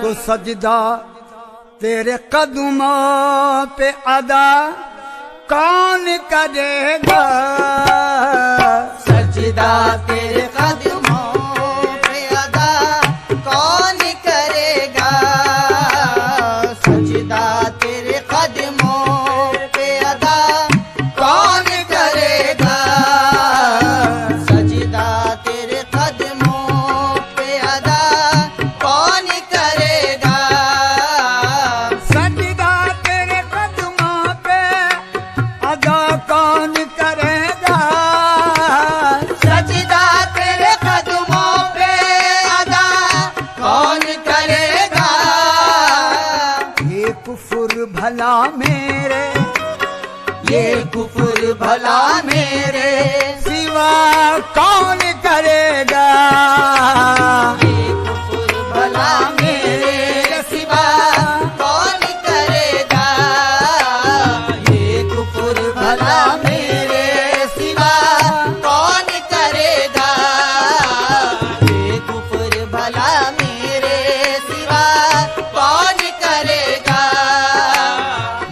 तो सजदा तेरे कदमों पे अदा कौन करेगा। सजदा तेरे कदमों पे अदा कौन करेगा। सजदा तेरे कदमों पे अदा कौन करेगा। सजदा तेरे कदमों पे अदा कौन करेगा। सजदा तेरे कदमों पे अदा कौन करेगा। सजदा तेरे कदमों पे अदा कौन करेगा। ये कुफर भला मेरे, ये कुफर भला मेरे सिवा कौन करेगा। ये कुफर भला मेरे सिवा कौन करेगा। ये कुफर भला मेरे सिवा कौन करेगा। ये कुफर भला मेरे सिवा कौन करेगा।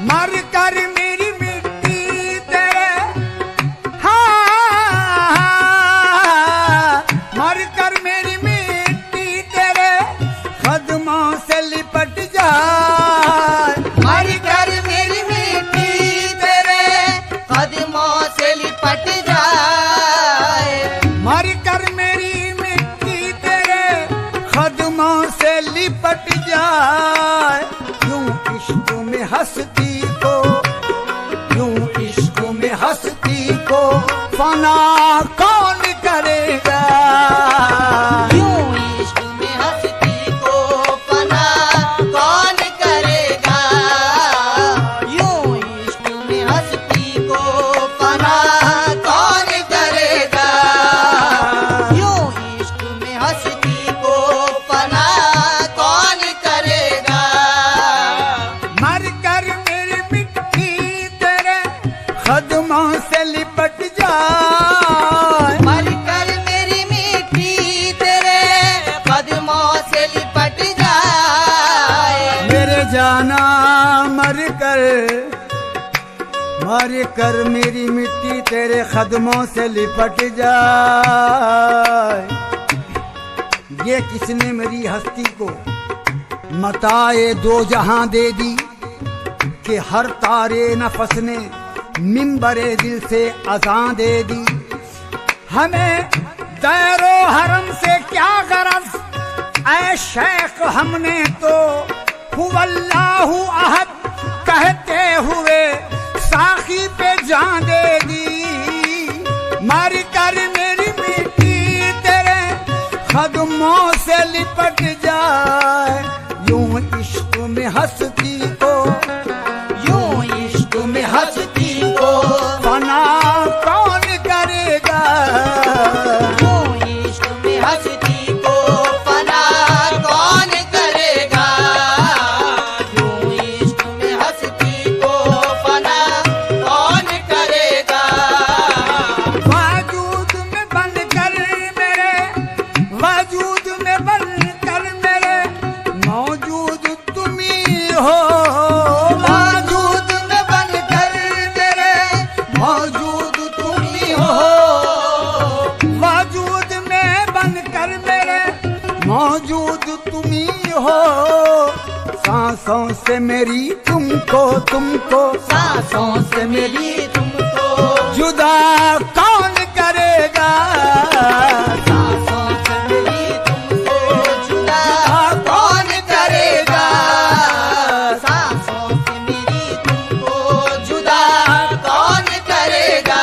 मर कर मेरी मिट्टी तेरे, हाँ, मर कर मेरी मिट्टी तेरे कदमों से लिपट जाए। मर कर मेरी मिट्टी तेरे कदमों से लिपट जाए। मर कर मेरी मिट्टी तेरे कदमों से लिपट जाए। यूं इश्क में हंसती को, यूं इश्क में हंसती को फना कौन करेगा। यूं इश्क में हंसती को फना कौन करेगा। यूं इश्क में हंसती को फना कौन करेगा। यूं इश्क में हंसती को फना कौन करेगा। मर कर मेरी मिट्टी तेरे कदमों से लिपट जाए। मर कर मेरी मिट्टी तेरे कदमों से लिपट जाए। मेरे जाना मर कर मेरी मिट्टी तेरे कदमों से लिपट जाए। ये किसने मेरी हस्ती को मताए दो जहां दे दी कि हर तारे नफस ने मिंबरे दिल से अज़ां दे दी। हमें दैरो हरम से क्या गरज ऐ शेख, हमने तो हुवल्लाहु अहद कहते हुए साखी पे जान दे दी। मर कर मेरी मिट्टी तेरे कदमों से लिपट जाए। यूं इश्क में हंसती को, यूं इश्क में हंसती को फना कौन करेगा। यूं इश्क में हंसती को फना कौन करेगा। यूं इश्क में हंसती को फना कौन करेगा। वजूद में बन कर मेरे, वजूद में बन कर मेरे मौजूद तुम ही हो। वजूद में बन कर मेरे मौजूद तुम ही हो। वजूद में बन कर मेरे मौजूद तुम ही हो। सांसों से मेरी तुमको, तुमको सांसों से मेरी तुमको जुदा कौन करेगा। सांसों से मेरी तुमको जुदा कौन करेगा। सांसों से मेरी तुमको जुदा कौन करेगा।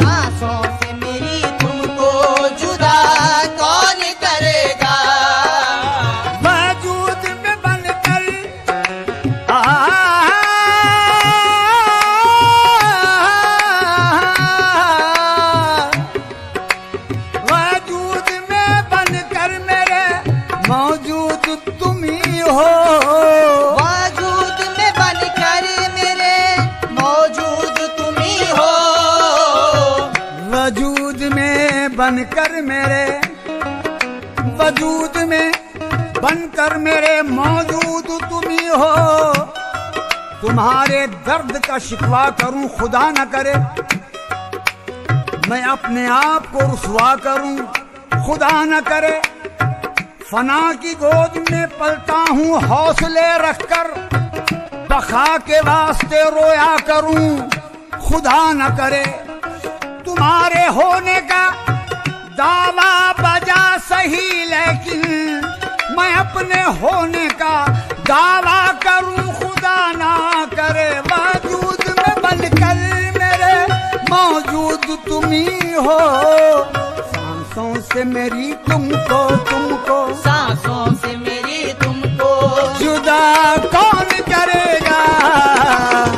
सांसों से मेरी तुमको जुदा कौन करेगा। वजूद में बन कर वजूद में बन कर मेरे मौजूद तुम ही हो। वजूद में बन कर मेरे मौजूद तुम ही हो। वजूद में बनकर मेरे, वजूद में बनकर कर मेरे मौजूद तुम ही हो। तुम्हारे दर्द का शिकवा करूं खुदा न करे, मैं अपने आप को रुसवा करूं खुदा न करे। फना की गोद में पलता हूं हौसले रखकर, बखा के वास्ते रोया करूं खुदा न करे। तुम्हारे होने का दावा बजा सही, लेकिन मैं अपने होने का दावा करूं खुदा ना करे। वजूद में बनकर मेरे मौजूद तुम ही हो, सांसों से मेरी तुमको सांसों से मेरी तुमको जुदा कौन करेगा।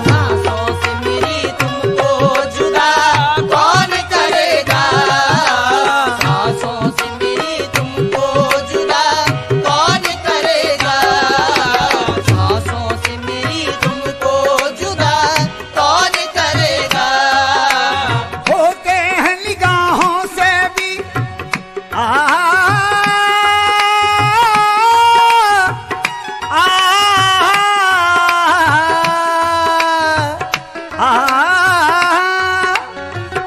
सांसों से मेरी तुमको जुदा कौन करेगा। सांसों से मेरी तुमको जुदा कौन करेगा। सांसों से मेरी तुमको जुदा कौन करेगा। होते हैं निगाहों से भी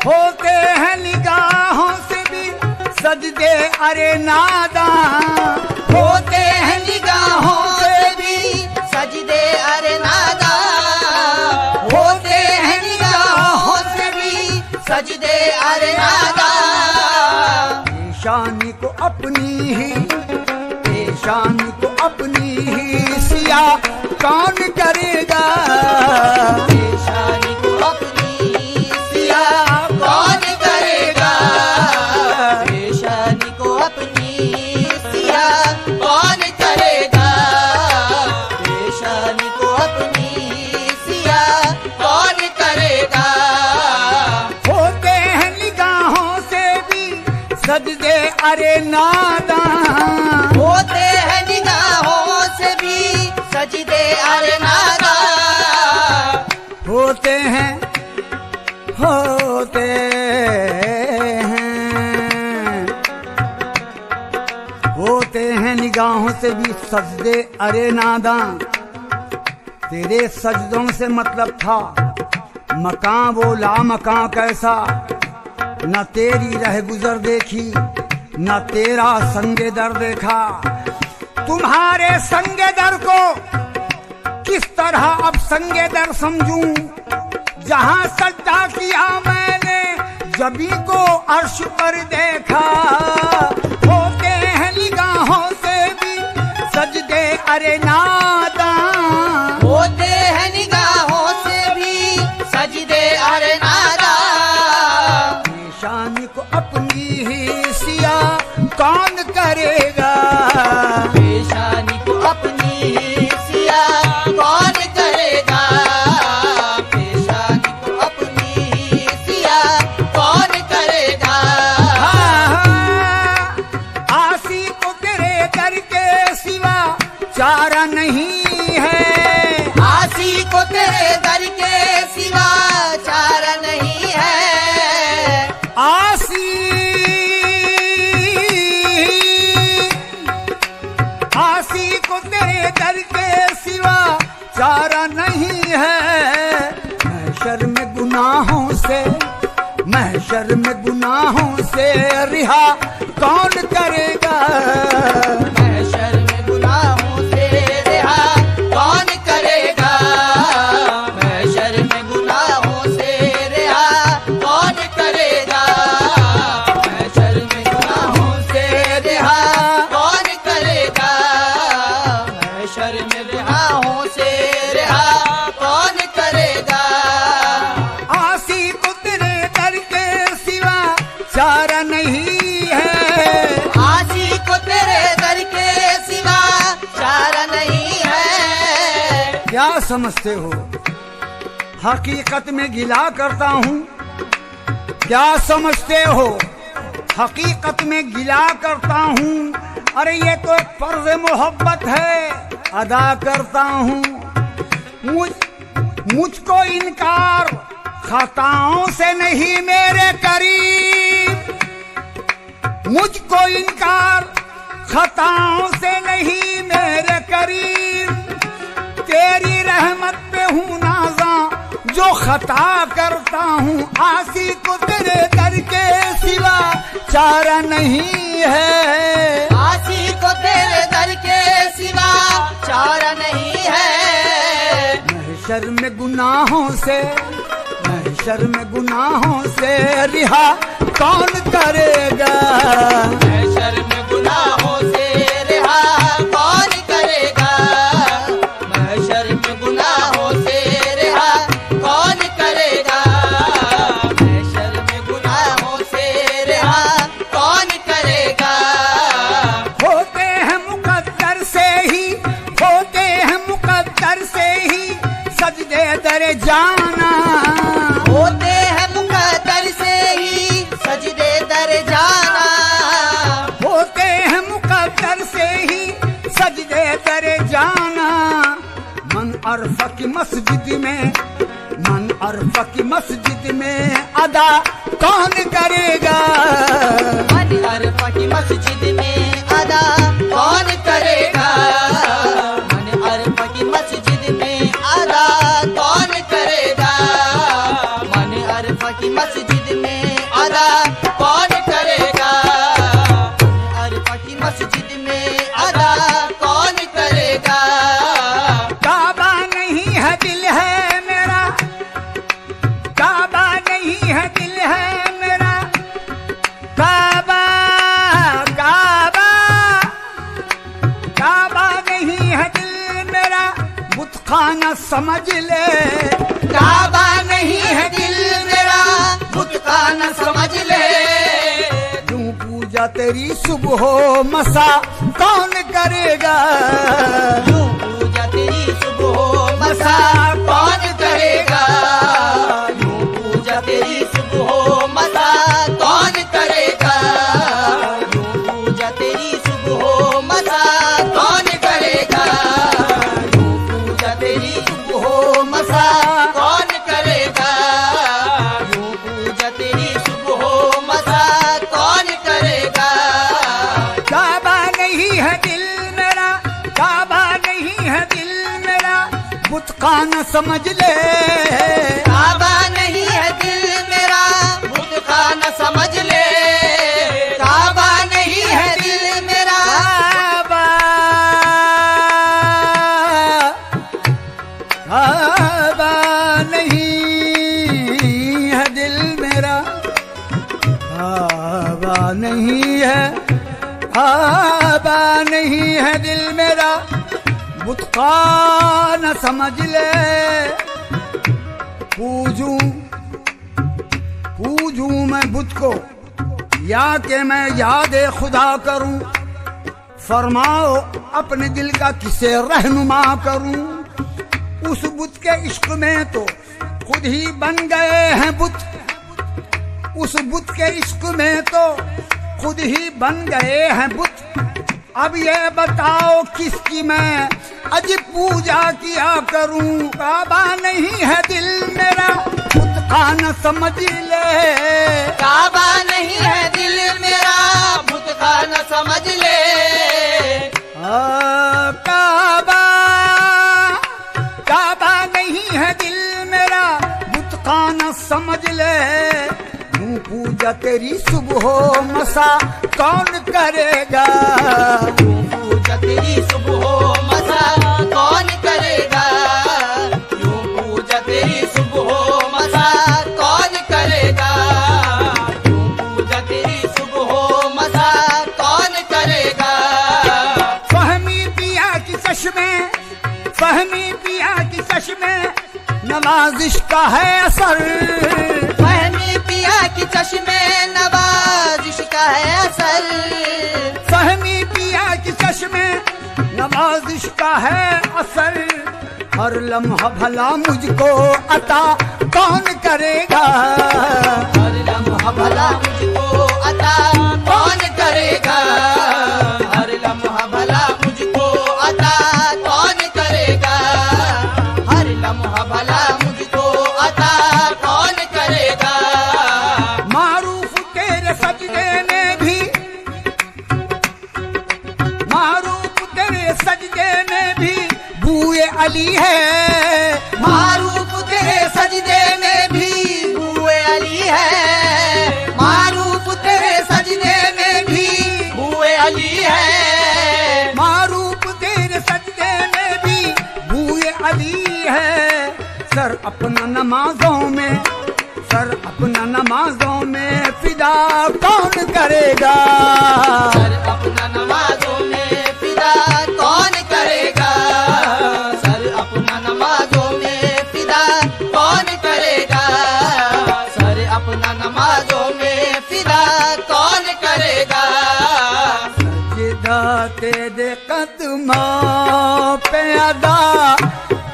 होते हैं निगाहों से भी सजदे अरे नादान। होते हैं निगाहों से भी सजदे अरे नादान। होते हैं निगाहों से भी सजदे अरे नादान। पेशानी को अपनी ही, पेशानी को अपनी ही सिया कौन करेगा। पेशानी को अपनी सिया कौन करेगा। पेशानी को अपनी सिया कौन करेगा। पेशानी को अपनी सिया कौन करेगा। होते हैं निगाहों से भी सजदे अरे नादान। होते हैं निगाहों से भी सजदे अरे नादान। होते हैं, होते हैं, होते हैं निगाहों से भी सजदे अरे नादान। तेरे सजदों से मतलब था मकां वो ला मकां कैसा, न तेरी रह गुजर देखी न तेरा संगे दर देखा। तुम्हारे संगे दर को किस तरह अब संगे दर समझूं, जहां सजदा किया मैंने जबी को अर्श पर देखा। होते हैं निगाहों से भी सजदे अरे नादान। होते हैं निगाहों से भी सजदे अरे नादान। पेशानी को अपनी ही सिया कौन करेगा। पेशानी को अपनी सिया कौन करेगा। पेशानी को अपनी सिया कौन करेगा। आसी को तेरे दर के सिवा चारा नहीं है। आसी को तेरे दर के सिवा चारा नहीं है। आसी को तेरे दर के सिवा चारा नहीं है। महशर में गुनाहों से, महशर में गुनाहों से रिहा कौन करेगा। महशर में गुनाहों से रिहा कौन करेगा। महशर में गुनाहों से रिहा कौन करेगा। महशर में गुनाहों से रिहा कौन करेगा। महशर में गुनाहों से रिहा कौन करेगा। आसी को तेरे दर के सिवा चारा नहीं है। आसी को तेरे दर के सिवा चारा नहीं है। क्या समझते हो हकीकत में गिला करता हूँ। क्या समझते हो हकीकत में गिला करता हूँ। अरे ये तो एक फर्ज मोहब्बत है, अदा करता हूँ। मुझको इनकार खताओं से नहीं मेरे करीब। मुझको इनकार खताओं से नहीं मेरे करीम तेरी रहमत पे हूँ नाज़ा, जो खता करता हूँ आसी को तेरे दर के सिवा चारा नहीं है। आसी को तेरे दर के सिवा चारा नहीं है। महशर में गुनाहों से, महशर में गुनाहों से रिहा कौन करेगा। महशर में गुनाहों से रिहा कौन करेगा। महशर में गुनाहों से रिहा कौन करेगा। महशर में गुनाहों से रिहा कौन करेगा। होते हैं मुकद्दर से ही, होते हैं मुकद्दर से ही सजदे दर जाना। होते हैं मुकद्दर से ही सजदे दर जाना। होते हैं मुकद्दर से ही सजदे दर जाना। मन अरफा की मस्जिद में, मन अरफा की मस्जिद में अदा कौन करेगा। मन अरफा की मस्जिद में अदा कौन करेगा। मन अरफा की मस्जिद में अदा कौन करेगा। मन अरफा की मस्जिद में अदा कौन करेगा। मन अरफा की मस्जिद में अदा कौन करेगा। काबा नहीं है दिल है मेरा, काबा नहीं है दिल है मेरा। काबा काबा काबा नहीं है दिल मेरा, बुतखाना समझ ले। काबा नहीं है दिल मेरा, बुतखाना समझ ले। यूं पूजा तेरी सुबह मसा कौन करेगा। यूं पूजा तेरी सुबह मसा कौन करेगा। यूं पूजा तेरी सुबह मसा कौन करेगा। यूं पूजा तेरी सुबह मसा कौन करेगा। यूं पूजा तेरी सुबह मसा कौन करेगा। यूं पूजा तेरी सुबह मसा कौन करेगा। काबा नहीं है दिल मेरा, काबा नहीं है दिल मेरा, बुतखाना समझ ले। काबा नहीं है दिल मेरा, बुतखाना समझ ले। काबा नहीं है दिल मेरा। काबा काबा नहीं है दिल मेरा, काबा नहीं है, काबा नहीं है दिल मेरा, बुतखाना समझ ले। पूजूं पूजूं मैं बुत को या कि मैं याद खुदा करूं। फरमाओ अपने दिल का किसे रहनुमा करूं। उस बुत के इश्क में तो खुद ही बन गए हैं बुत। उस बुत के इश्क में तो खुद ही बन गए हैं बुत। अब ये बताओ किसकी मैं अजी पूजा किया करूं। काबा नहीं है दिल मेरा, बुतखाना समझ ले। काबा नहीं है दिल मेरा, बुतखाना समझ ले। काबा काबा नहीं है दिल मेरा, बुतखाना समझ ले। यूं पूजा तेरी सुबह मसा कौन करेगा। यूं पूजा तेरी सुबह मसा कौन करेगा। यूं पूजा तेरी सुबह मसा कौन करेगा। यूं पूजा तेरी सुबह मसा कौन करेगा। फहमी पिया की चश्मे, फहमी पिया की चश्मे नवाजिश का है असर। फहमी पिया की चश्मे नवाजिश का है असर। फहमी पिया की चश्मे नवाजिश का है असर। हर लम्हा भला मुझको अता कौन करेगा। हर लम्हा भला मुझको अता कौन करेगा। हर लम्हा भला मुझको अता कौन करेगा। हर लम्हा भला मुझको अता कौन करेगा। मारूफ तेरे सजदे में भी, मारूफ तेरे सजदे सजदे में भी बूए अली है। मारूफ तेरे सजदे में भी बूए अली है। मारूफ तेरे सजदे में भी बूए अली है। मारूफ तेरे सजदे में भी बूए अली है। सर अपना नमाजों में, सर अपना नमाजों में फिदा कौन करेगा? सर अपना नमाजों में फिदा कौन करेगा? सर अपना नमाजों में फिदा कौन करेगा? सर अपना नमाजों में फिदा कौन करेगा? सजदा तेरे कदमों पे अदा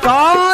कौन